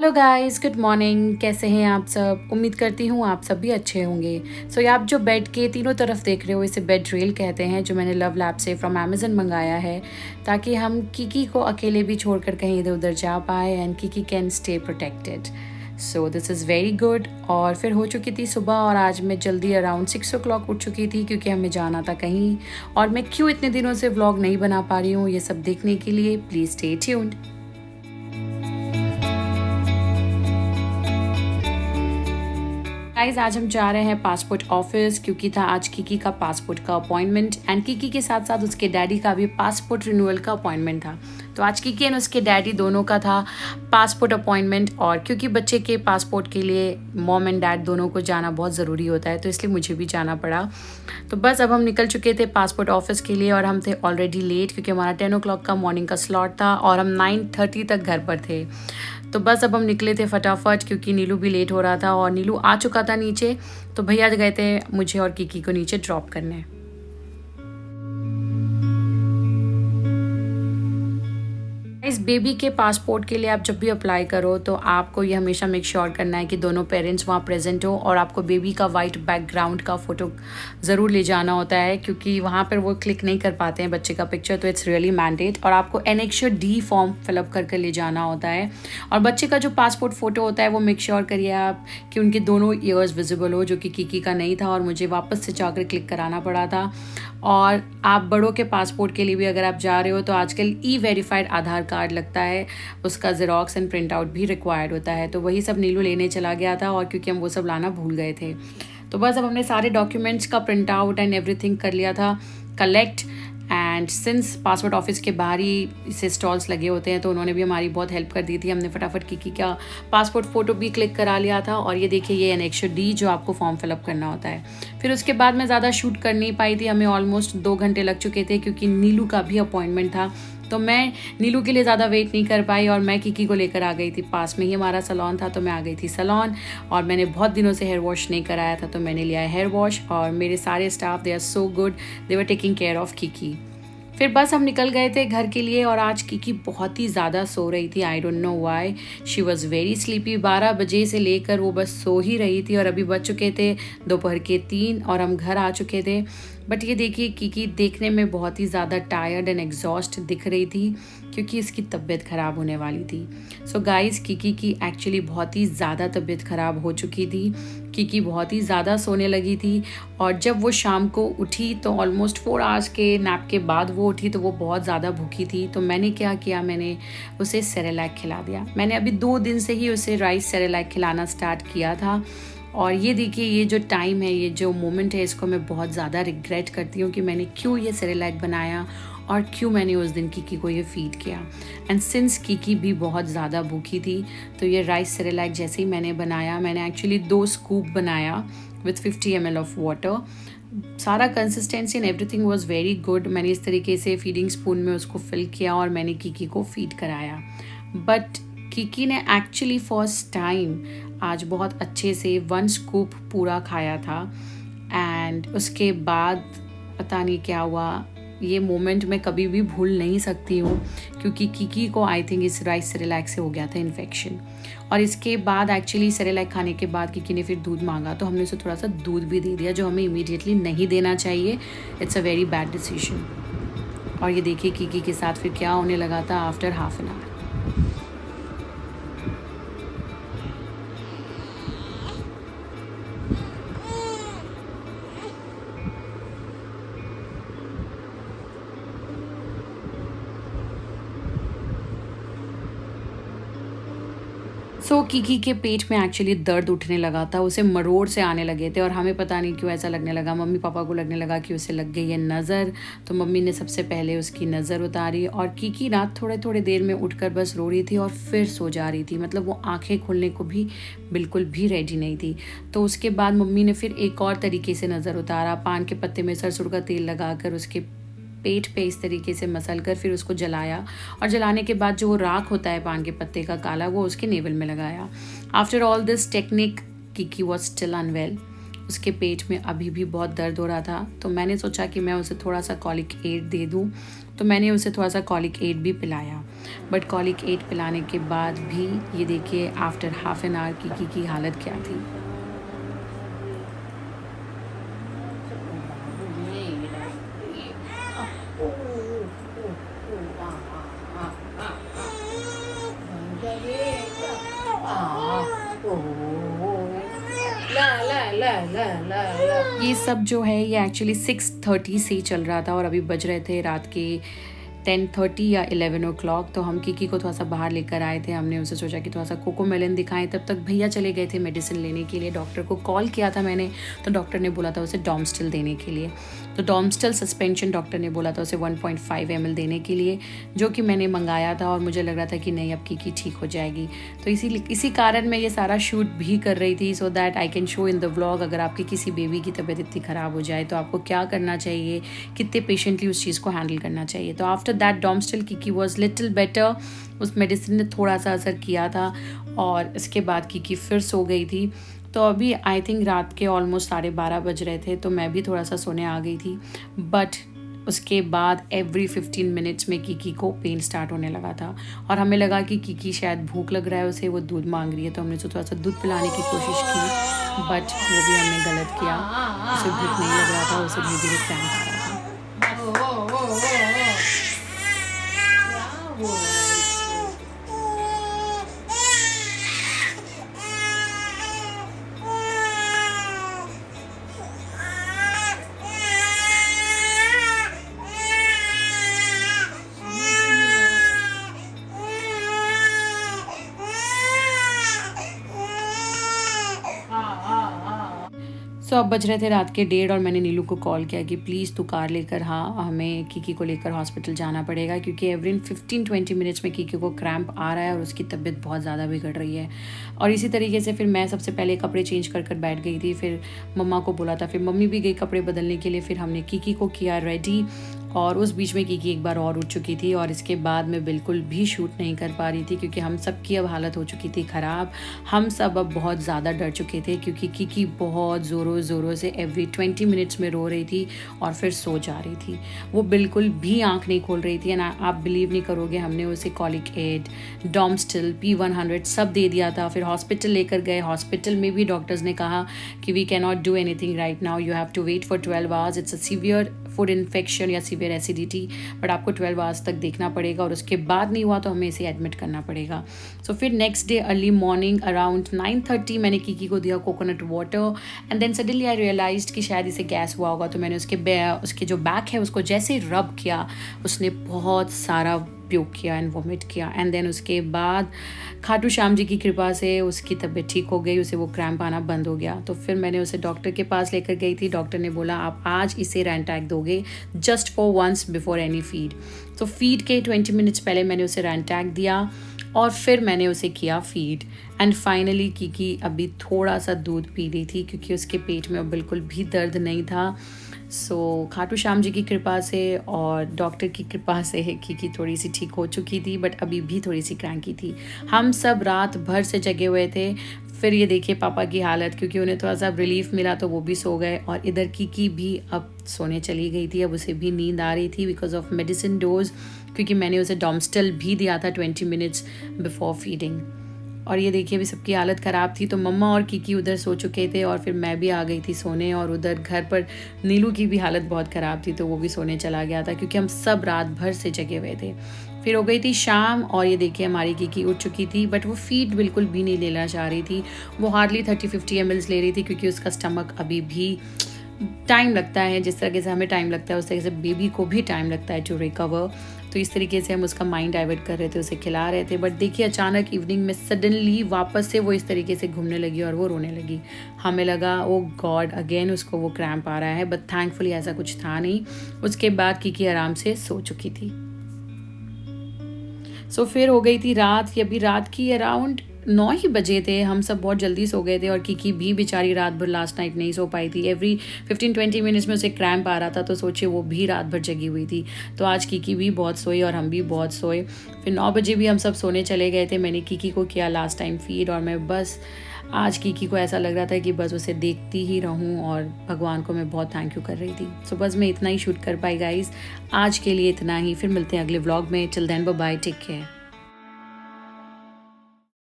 Hello guys, good morning. कैसे हैं आप सब? उम्मीद करती हूँ आप सब भी अच्छे होंगे। सो ये आप जो बेड के तीनों तरफ देख रहे हो, इसे बेड रेल कहते हैं, जो मैंने लव लैब से फ्रॉम अमेजन मंगाया है, ताकि हम किकी को अकेले भी छोड़कर कहीं इधर उधर जा पाए and Kiki can stay protected. So this is very good. और फिर हो चुकी थी सुबह, और आज मैं जल्दी अराउंड 6 o'clock उठ चुकी थी, क्योंकि हमें जाना था कहीं। और मैं क्यों इतने दिनों से व्लॉग नहीं बना पा रही हूँ, ये सब देखने के लिए प्लीज़ स्टे ट्यून्ड। गाइज, आज हम जा रहे हैं पासपोर्ट ऑफिस, क्योंकि था आज किकी का पासपोर्ट का अपॉइंटमेंट एंड किकी के साथ साथ उसके डैडी का भी पासपोर्ट रिन्यूअल का अपॉइंटमेंट था। तो आज किकी एंड उसके डैडी दोनों का था पासपोर्ट अपॉइंटमेंट। और क्योंकि बच्चे के पासपोर्ट के लिए मॉम एंड डैड दोनों को जाना बहुत ज़रूरी होता है, तो इसलिए मुझे भी जाना पड़ा। तो बस अब हम निकल चुके थे पासपोर्ट ऑफिस के लिए, और हम थे ऑलरेडी लेट, क्योंकि हमारा 10 o'clock का मॉर्निंग का स्लॉट था और हम 9:30 तक घर पर थे। तो बस अब हम निकले थे फटाफट, क्योंकि नीलू भी लेट हो रहा था और नीलू आ चुका था नीचे। तो भैया गए थे मुझे और किकी को नीचे ड्रॉप करने। इस बेबी के पासपोर्ट के लिए आप जब भी अप्लाई करो, तो आपको ये हमेशा मेक श्योर करना है कि दोनों पेरेंट्स वहाँ प्रेजेंट हो, और आपको बेबी का वाइट बैकग्राउंड का फ़ोटो ज़रूर ले जाना होता है, क्योंकि वहाँ पर वो क्लिक नहीं कर पाते हैं बच्चे का पिक्चर। तो इट्स रियली मैंडेट। और आपको एनेक्शियर डी फॉर्म फिलअप करके ले जाना होता है। और बच्चे का जो पासपोर्ट फ़ोटो होता है, वो मेक श्योर करिए आप कि उनके दोनों ईयर्स विजिबल हो, जो कि किकी का नहीं था, और मुझे वापस से जाकर क्लिक कराना पड़ा था। और आप बड़ों के पासपोर्ट के लिए भी अगर आप जा रहे हो, तो आजकल ई-वेरीफाइड आधार कार्ड लगता है, उसका ज़ेरॉक्स एंड प्रिंट आउट भी रिक्वायर्ड होता है। तो वही सब नीलू लेने चला गया था, और क्योंकि हम वो सब लाना भूल गए थे, तो बस अब हमने सारे डॉक्यूमेंट्स का प्रिंट आउट एंड एवरीथिंग कर लिया था collect. And since passport office के बाहर ही इसे स्टॉल्स लगे होते हैं, तो उन्होंने भी हमारी बहुत हेल्प कर दी थी। हमने फटाफट किकी का पासपोर्ट फ़ोटो भी क्लिक करा लिया था। और ये देखिए, ये एनेक्शियर डी जो आपको फॉर्म फिलअप करना होता है। फिर उसके बाद मैं ज़्यादा शूट कर नहीं पाई थी, हमें ऑलमोस्ट 2 घंटे लग चुके थे, क्योंकि नीलू का भी अपॉइंटमेंट था। तो मैं नीलू के लिए ज़्यादा वेट नहीं कर पाई, और मैं किकी को लेकर आ गई थी। पास में ही हमारा सैलून था, तो मैं आ गई थी सैलून। और मैंने बहुत दिनों से हेयर वॉश नहीं कराया था, तो मैंने लिया हेयर वॉश। और मेरे सारे staff, they are so good, they were taking care of Kiki. फिर बस हम निकल गए थे घर के लिए। और आज किकी बहुत ही ज़्यादा सो रही थी, I don't know why, she was very sleepy. 12 बजे से लेकर वो बस सो ही रही थी, और अभी बज चुके थे दोपहर के 3, और हम घर आ चुके थे। बट ये देखिए, किकी देखने में बहुत ही ज़्यादा टायर्ड एंड एग्जॉस्ट दिख रही थी, क्योंकि इसकी तबीयत ख़राब होने वाली थी। सो गाइस, किकी की एक्चुअली बहुत ही ज़्यादा तबीयत ख़राब हो चुकी थी। किकी बहुत ही ज़्यादा सोने लगी थी, और जब वो शाम को उठी, तो ऑलमोस्ट 4 आवर्स के नैप के बाद वो उठी, तो वो बहुत ज़्यादा भूखी थी। तो मैंने क्या किया, मैंने उसे सेरेलैक खिला दिया। मैंने अभी 2 दिन से ही उसे राइस सेरेलैक खिलाना स्टार्ट किया था। और ये देखिए, ये जो टाइम है, ये जो मोमेंट है, इसको मैं बहुत ज़्यादा रिग्रेट करती हूँ कि मैंने क्यों ये सेरेलैक बनाया, और क्यों मैंने उस दिन किकी को ये फीड किया। एंड सिंस किकी भी बहुत ज़्यादा भूखी थी, तो ये राइस सेरेलैक जैसे ही मैंने बनाया, मैंने एक्चुअली 2 स्कूप बनाया विथ 50 ml ऑफ वाटर। सारा consistency and everything was very good. मैंने इस तरीके से फीडिंग स्पून में उसको फिल किया, और मैंने किकी को फीड कराया। बट किकी ने एक्चुअली फर्स्ट टाइम आज बहुत अच्छे से 1 स्कूप पूरा खाया था। एंड उसके बाद पता नहीं क्या हुआ, ये मोमेंट मैं कभी भी भूल नहीं सकती हूँ, क्योंकि किकी को आई थिंक इस राइस सेरेलैक से हो गया था इन्फेक्शन। और इसके बाद एक्चुअली सेरेलैक खाने के बाद किकी ने फिर दूध मांगा, तो हमने उसे थोड़ा सा दूध भी दे दिया, जो हमें इमीडिएटली नहीं देना चाहिए। It's a very bad decision. और ये देखिए, किकी के साथ फिर क्या होने लगा था after half an hour. So Kiki के पेट में एक्चुअली दर्द उठने लगा था, उसे मरोड़ से आने लगे थे, और हमें पता नहीं क्यों ऐसा लगने लगा। मम्मी पापा को लगने लगा कि उसे लग गई है नज़र, तो मम्मी ने सबसे पहले उसकी नज़र उतारी। और किकी ना थोड़े थोड़े देर में उठकर बस रो रही थी और फिर सो जा रही थी, मतलब वो आंखें खोलने को भी बिल्कुल भी रेडी नहीं थी। तो उसके बाद मम्मी ने फिर एक और तरीके से नज़र उतारा, पान के पत्ते में सरसों का तेल लगाकर उसके पेट पे इस तरीके से मसल कर फिर उसको जलाया, और जलाने के बाद जो वो राख होता है पान के पत्ते का काला, वो उसके नेवल में लगाया। After all this technique, Kiki was still unwell. उसके पेट में अभी भी बहुत दर्द हो रहा था। तो मैंने सोचा कि मैं उसे थोड़ा सा कॉलिक एड दे दूँ, तो मैंने उसे थोड़ा सा कॉलिक एड भी पिलाया। बट कॉलिक एड पिलाने के बाद भी ये देखिए after half an hour Kiki की हालत क्या थी। ये सब जो है ये एक्चुअली 6:30 से ही चल रहा था और अभी बज रहे थे रात के 10:30 या 11 ओ क्लॉक। तो हम कीकी को थोड़ा सा बाहर लेकर आए थे। हमने उसे सोचा कि थोड़ा सा कोकोमेलन दिखाएं। तब तक भैया चले गए थे मेडिसिन लेने के लिए। डॉक्टर को कॉल किया था मैंने, तो डॉक्टर ने बोला था उसे डॉम्स्टिल देने के लिए। तो डॉम्स्टिल सस्पेंशन डॉक्टर ने बोला था उसे 1.5 ml देने के लिए, जो कि मैंने मंगाया था और मुझे लग रहा था कि नहीं अब कीकी ठीक हो जाएगी। तो इसी कारण मैं ये सारा शूट भी कर रही थी, so that I can show in the vlog. अगर आपकी किसी बेबी की तबीयत इतनी ख़राब हो जाए तो आपको क्या करना चाहिए, कितने पेशेंटली उस चीज़ को हैंडल करना चाहिए। तो आफ्टर दैट डॉम्स्टिल कीकी वॉज लिटिल बेटर। उस मेडिसिन ने थोड़ा सा असर किया था और इसके बाद कीकी फिर सो गई थी। तो अभी आई थिंक रात के ऑलमोस्ट 12:30 बज रहे थे, तो मैं भी थोड़ा सा सोने आ गई थी। बट उसके बाद एवरी 15 मिनट्स में कीकी को पेन स्टार्ट होने लगा था और हमें लगा कि कीकी शायद भूख लग रहा है उसे, वो दूध मांग रही है। तो हमने थोड़ा सा दूध पिलाने की कोशिश की, बट वो भी हमने गलत किया। उसे भूख नहीं लग रहा था, उसे धीरे धीरे क्रैम्प आ रहा था। सो अब बज रहे थे रात के 1:30 और मैंने नीलू को कॉल किया कि प्लीज़ तू कार लेकर, हाँ हमें कीकी को लेकर हॉस्पिटल जाना पड़ेगा, क्योंकि एवरी 15-20 मिनट्स में कीकी को क्रैम्प आ रहा है और उसकी तबीयत बहुत ज़्यादा बिगड़ रही है। और इसी तरीके से फिर मैं सबसे पहले कपड़े चेंज कर बैठ गई थी। फिर मम्मा को बोला था, फिर मम्मी भी गई कपड़े बदलने के लिए। फिर हमने कीकी को किया रेडी और उस बीच में कीकी एक बार और उठ चुकी थी और इसके बाद मैं बिल्कुल भी शूट नहीं कर पा रही थी, क्योंकि हम सब की अब हालत हो चुकी थी ख़राब। हम सब अब बहुत ज़्यादा डर चुके थे, क्योंकि कीकी बहुत ज़ोरों से एवरी 20 मिनट्स में रो रही थी और फिर सो जा रही थी। वो बिल्कुल भी आंख नहीं खोल रही थी। एंड आप बिलीव नहीं करोगे, हमने उसे कॉलिक एड, डॉम्स्टिल, P100 सब दे दिया था। फिर हॉस्पिटल लेकर गए। हॉस्पिटल में भी डॉक्टर्स ने कहा कि we can not do anything right now, you have to wait for 12 hours, it's a severe food infection या सीवियर एसिडिटी, बट आपको 12 आवर्स तक देखना पड़ेगा और उसके बाद नहीं हुआ तो हमें इसे एडमिट करना पड़ेगा। सो फिर next day early morning around 9:30 मैंने कीकी को दिया coconut water and then suddenly I realised कि शायद इसे गैस हुआ होगा। तो मैंने उसके जो बैक है उसको जैसे रब किया, उसने बहुत सारा प्यूक किया एंड वोमिट किया। एंड देन उसके बाद खाटू श्याम जी की कृपा से उसकी तबीयत ठीक हो गई, उसे वो क्रैम्प आना बंद हो गया। तो फिर मैंने उसे डॉक्टर के पास लेकर गई थी। डॉक्टर ने बोला आप आज इसे रैंटैक दोगे just for once before any feed. तो फीड के 20 मिनट्स पहले मैंने उसे रैंटैक दिया और फिर मैंने उसे किया फीड। एंड फाइनली कीकी अभी थोड़ा सा दूध पी रही थी, क्योंकि उसके पेट में बिल्कुल भी दर्द नहीं था। सो खाटू श्याम जी की कृपा से और डॉक्टर की कृपा से कीकी थोड़ी सी ठीक हो चुकी थी, बट अभी भी थोड़ी सी क्रैंकी थी। हम सब रात भर से जगे हुए थे। फिर ये देखिए पापा की हालत, क्योंकि उन्हें थोड़ा सा रिलीफ मिला तो वो भी सो गए और इधर कीकी भी अब सोने चली गई थी। अब उसे भी नींद आ रही थी बिकॉज ऑफ मेडिसिन डोज, क्योंकि मैंने उसे डॉम्स्टिल भी दिया था 20 मिनट्स बिफोर फीडिंग। और ये देखिए अभी सबकी हालत ख़राब थी। तो मम्मा और कीकी उधर सो चुके थे और फिर मैं भी आ गई थी सोने, और उधर घर पर नीलू की भी हालत बहुत ख़राब थी तो वो भी सोने चला गया था, क्योंकि हम सब रात भर से जगे हुए थे। फिर हो गई थी शाम और ये देखिए हमारी कीकी उठ चुकी थी, बट वो फीड बिल्कुल भी नहीं लेना चाह रही थी। वो हार्डली 30-50 ml ले रही थी, क्योंकि उसका स्टमक अभी भी टाइम लगता है, जिस तरीके से हमें टाइम लगता है उस तरीके से बेबी को भी टाइम लगता है टू रिकवर। तो इस तरीके से हम उसका माइंड डाइवर्ट कर रहे थे, उसे खिला रहे थे। बट देखिए अचानक इवनिंग में सडनली वापस से वो इस तरीके से घूमने लगी और वो रोने लगी। हमें लगा ओ गॉड अगेन उसको वो क्रैम्प आ रहा है, बट थैंकफुली ऐसा कुछ था नहीं। उसके बाद कीकी आराम से सो चुकी थी। सो फिर हो गई थी रात, ये अभी रात की अराउंड 9 ही बजे थे, हम सब बहुत जल्दी सो गए थे और किकी भी बेचारी रात भर लास्ट नाइट नहीं सो पाई थी। एवरी 15-20 मिनट्स में उसे क्रैम्प आ रहा था, तो सोचिए वो भी रात भर जगी हुई थी। तो आज किकी भी बहुत सोई और हम भी बहुत सोए। फिर 9 बजे भी हम सब सोने चले गए थे। मैंने किकी को किया लास्ट टाइम फीड और मैं बस आज किकी को ऐसा लग रहा था कि बस उसे देखती ही रहूं और भगवान को मैं बहुत थैंक यू कर रही थी। सो बस मैं इतना ही शूट कर पाई गाइस। आज के लिए इतना ही, फिर मिलते हैं अगले व्लॉग में। Till then bye bye, take care.